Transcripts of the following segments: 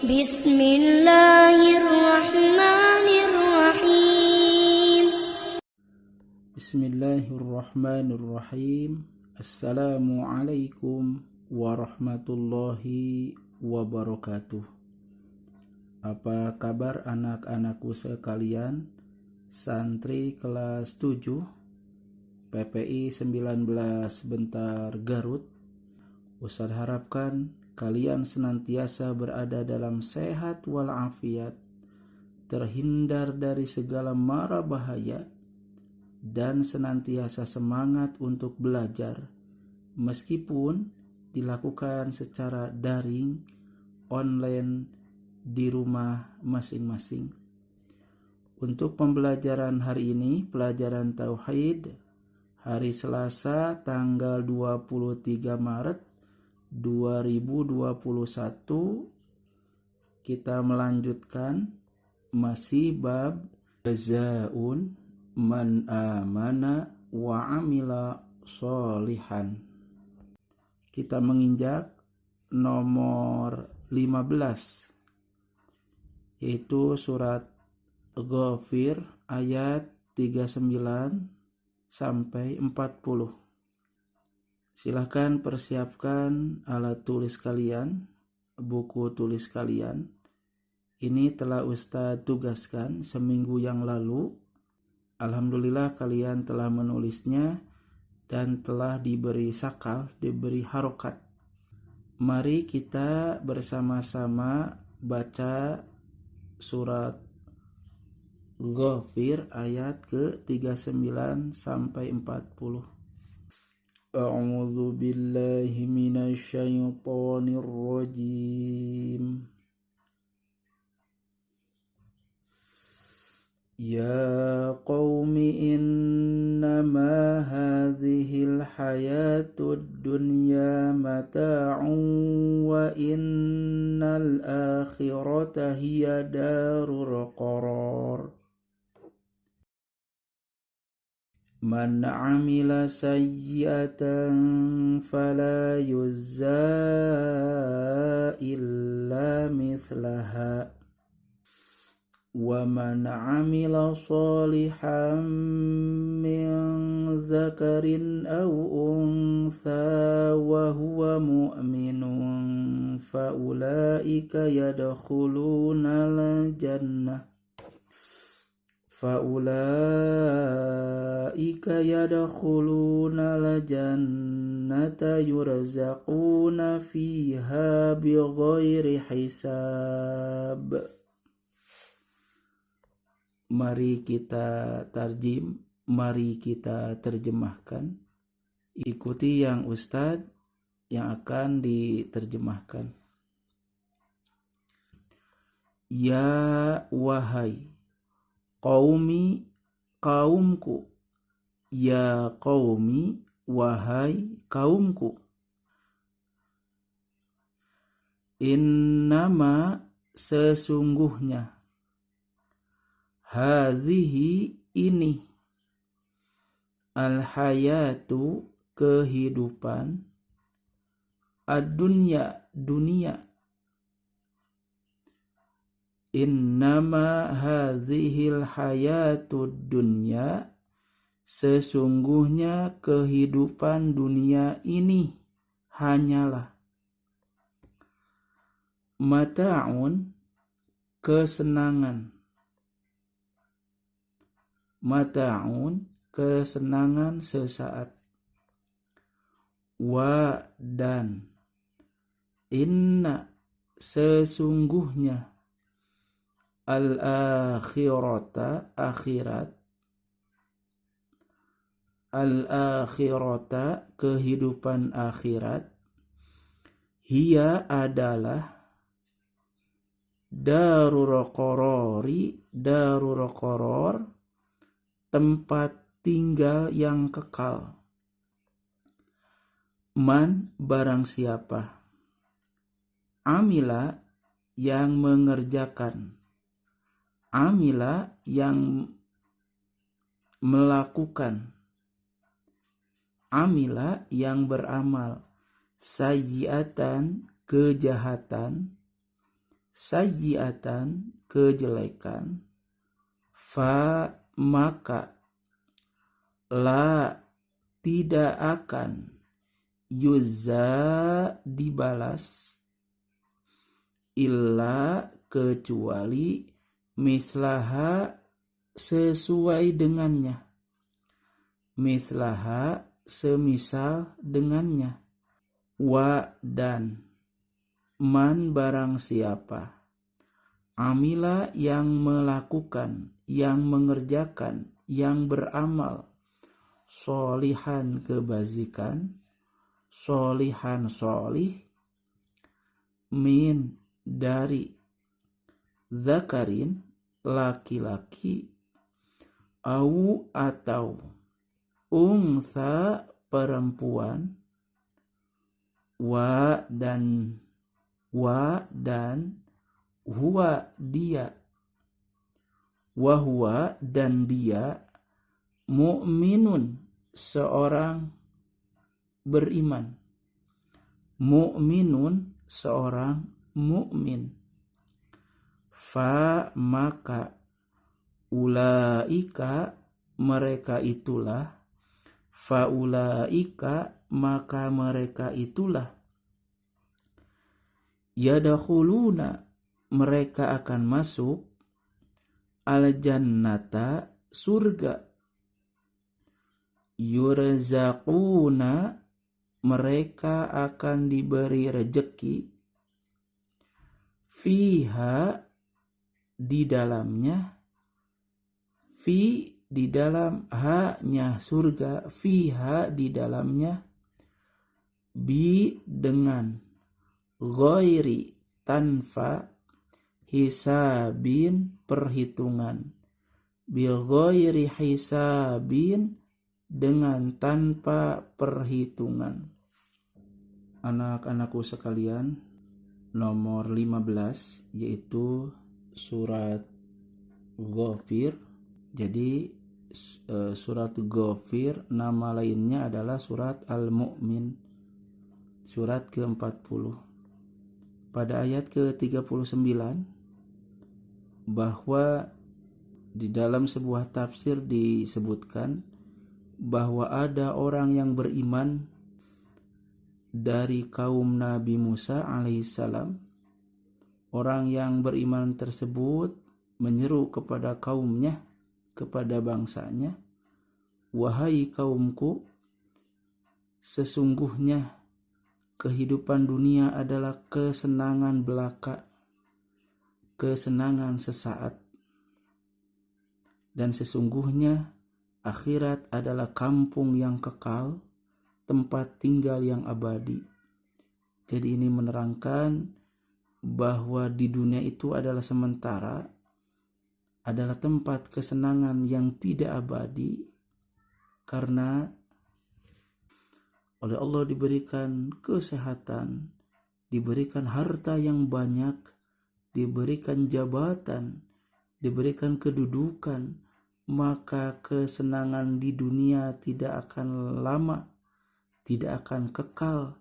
Bismillahirrahmanirrahim. Bismillahirrahmanirrahim. Assalamualaikum warahmatullahi wabarakatuh. Apa kabar anak-anakku sekalian? Santri kelas 7 PPI 19 Bentar Garut. Ustadz harapkan kalian senantiasa berada dalam sehat walafiat, terhindar dari segala mara bahaya, dan senantiasa semangat untuk belajar meskipun dilakukan secara daring, online, di rumah masing-masing. Untuk pembelajaran hari ini, pelajaran Tauhid, hari Selasa tanggal 23 Maret 2021, kita melanjutkan masih bab jazaa'un man amana wa amila sholihan. Kita menginjak nomor 15, yaitu surat Ghafir ayat 39 sampai 40. Silahkan persiapkan alat tulis kalian, buku tulis kalian. Ini telah Ustadz tugaskan seminggu yang lalu. Alhamdulillah kalian telah menulisnya dan telah diberi sakal, diberi harokat. Mari kita bersama-sama baca surat Ghafir ayat ke-39 sampai 40. A'udzu billahi minasyaitonir rajim. Ya qaumi innama hadhil hayatud dunya mata'un wa innal akhirata hiya darul qarar. Man amila sayyi'atan fala yujza illa mithlaha wa man amila sholihan min dzakarin aw untha wa huwa mu'minun fa ulaika yadkhuluna al-jannah Faulaika yadkhuluna al-jannata yurzaquna fiha bighairi hisab. Mari kita tarjim, mari kita terjemahkan. Ikuti yang Ustadz yang akan diterjemahkan. Ya wahai qaumi, kaumku. Ya qaumi, wahai kaumku. Innama, sesungguhnya. Hadhihi, ini. Al-hayatu, kehidupan. Ad-dunya, dunia. Innama hadhil hayatud dunya, sesungguhnya kehidupan dunia ini hanyalah mata'un, kesenangan. Mata'un, kesenangan sesaat. Wa, dan. Inna, sesungguhnya. Al-akhirata, akhirat. Al-akhirata, kehidupan akhirat. Hiya adalah darur qarori, darur qaror, tempat tinggal yang kekal. Man, barang siapa. Amila, yang mengerjakan. Amila, yang melakukan. Amila, yang beramal. Sayyi'atan, kejahatan. sayyi'atan kejelekan, fa maka la tidak akan yuzza dibalas illa kecuali mislaha sesuai dengannya, mislaha semisal dengannya, wa dan man barang siapa amila yang melakukan, yang mengerjakan, yang beramal solihan kebajikan, solihan solih, min dari zakarin laki-laki, au atau unsa perempuan, wa dan huwa dia, wahwa dan dia, mu'minun seorang beriman, mu'minun seorang mukmin, fa maka ulaika mereka itulah, fa ulaika maka mereka itulah, yadkhuluna mereka akan masuk, al jannata surga, yurzaquna mereka akan diberi rejeki, fiha di dalamnya, fi di dalam ha-nya surga, fiha di dalamnya, bi dengan ghairi tanpa hisabin perhitungan, bi ghairi hisabin dengan tanpa perhitungan. Anak-anakku sekalian, nomor 15 yaitu surat Ghafir. Jadi surat Ghafir nama lainnya adalah surat Al-Mu'min, surat ke-40. Pada ayat ke-39 bahwa di dalam sebuah tafsir disebutkan bahwa ada orang yang beriman dari kaum Nabi Musa alaihissalam. Orang yang beriman tersebut menyeru kepada kaumnya, kepada bangsanya, wahai kaumku, sesungguhnya kehidupan dunia adalah kesenangan belaka, kesenangan sesaat, dan sesungguhnya akhirat adalah kampung yang kekal, tempat tinggal yang abadi. Jadi ini menerangkan bahwa di dunia itu adalah sementara, adalah tempat kesenangan yang tidak abadi, karena oleh Allah diberikan kesehatan, diberikan harta yang banyak, diberikan jabatan, diberikan kedudukan, maka kesenangan di dunia tidak akan lama, tidak akan kekal.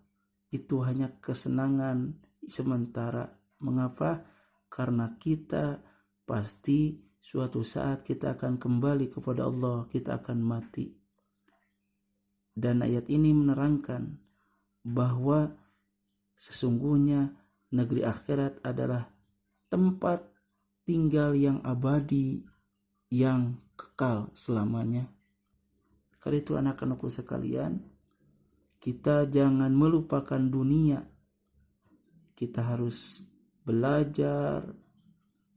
Itu hanya kesenangan sementara. Mengapa? Karena kita pasti suatu saat kita akan kembali kepada Allah, kita akan mati. Dan ayat ini menerangkan bahwa sesungguhnya negeri akhirat adalah tempat tinggal yang abadi, yang kekal selamanya. Karena itu anak-anakku sekalian, kita jangan melupakan dunia. Kita harus belajar,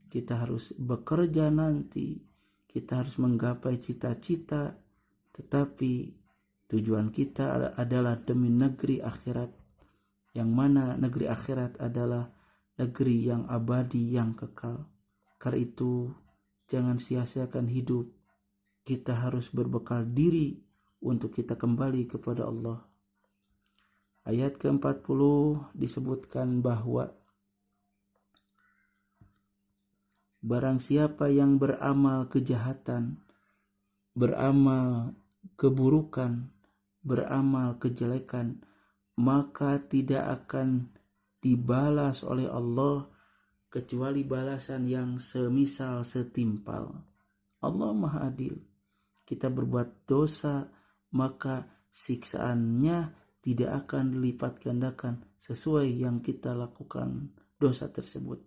kita harus bekerja nanti, kita harus menggapai cita-cita, tetapi tujuan kita adalah demi negeri akhirat, yang mana negeri akhirat adalah negeri yang abadi, yang kekal. Karena itu jangan sia-siakan hidup. Kita harus berbekal diri untuk kita kembali kepada Allah. Ayat ke-40 disebutkan bahwa barang siapa yang beramal kejahatan, beramal keburukan, beramal kejelekan, maka tidak akan dibalas oleh Allah kecuali balasan yang semisal setimpal. Allah Maha Adil. Kita berbuat dosa, maka siksaannya tidak akan dilipat gandakan sesuai yang kita lakukan dosa tersebut.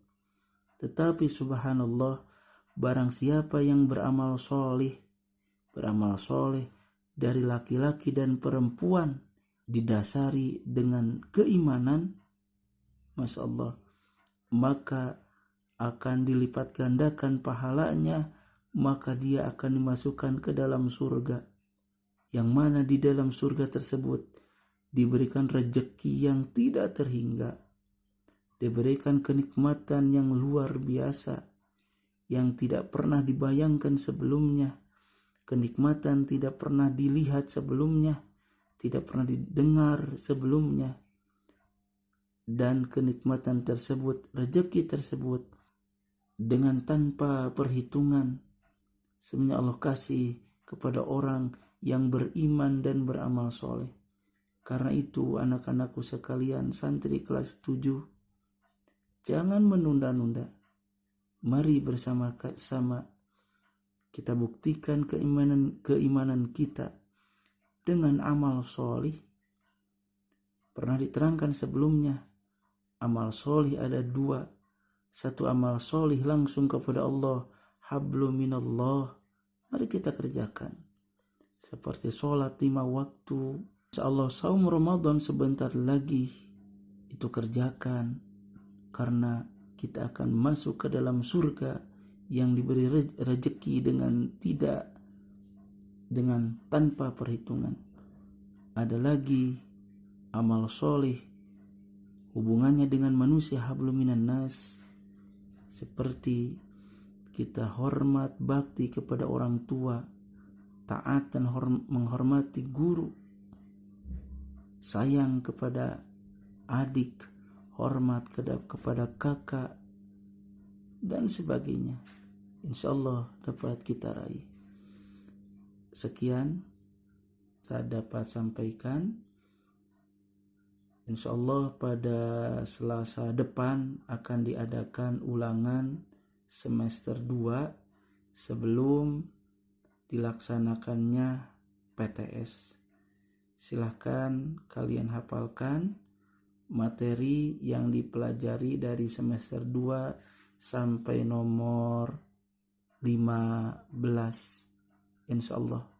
Tetapi subhanallah, barang siapa yang beramal soleh dari laki-laki dan perempuan didasari dengan keimanan, Masya Allah, maka akan dilipat gandakan pahalanya, maka dia akan dimasukkan ke dalam surga, yang mana di dalam surga tersebut diberikan rezeki yang tidak terhingga, diberikan kenikmatan yang luar biasa yang tidak pernah dibayangkan sebelumnya, kenikmatan tidak pernah dilihat sebelumnya, tidak pernah didengar sebelumnya. Dan kenikmatan tersebut, rezeki tersebut, dengan tanpa perhitungan, sebenarnya Allah kasih kepada orang yang beriman dan beramal soleh. Karena itu anak-anakku sekalian, santri kelas 7, jangan menunda-nunda. Mari bersama-sama kita buktikan keimanan kita dengan amal soleh. Pernah diterangkan sebelumnya, amal soleh ada dua. Satu amal soleh langsung kepada Allah, hablum minallah. Mari kita kerjakan. Seperti sholat 5 waktu. Insyaallah saum Ramadan sebentar lagi, itu kerjakan. Karena kita akan masuk ke dalam surga yang diberi rezeki dengan tanpa perhitungan. Ada lagi amal soleh hubungannya dengan manusia, hablum minan nas, seperti kita hormat bakti kepada orang tua, taat dan menghormati guru, sayang kepada adik, hormat kepada kakak, dan sebagainya. Insyaallah dapat kita raih. Sekian saya dapat sampaikan. Insyaallah pada Selasa depan akan diadakan ulangan semester 2 sebelum dilaksanakannya PTS. Silahkan kalian hafalkan materi yang dipelajari dari semester 2 sampai nomor 15 insyaallah.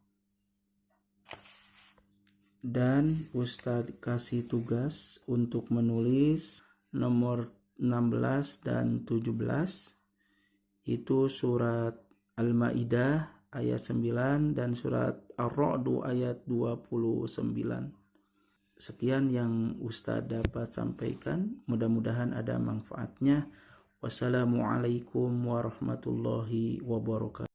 Dan Ustadz kasih tugas untuk menulis nomor 16 dan 17, itu surat Al-Maidah ayat 9 dan surat Ar-Ra'd ayat 29. Sekian yang Ustadz dapat sampaikan, mudah-mudahan ada manfaatnya. Wassalamualaikum warahmatullahi wabarakatuh.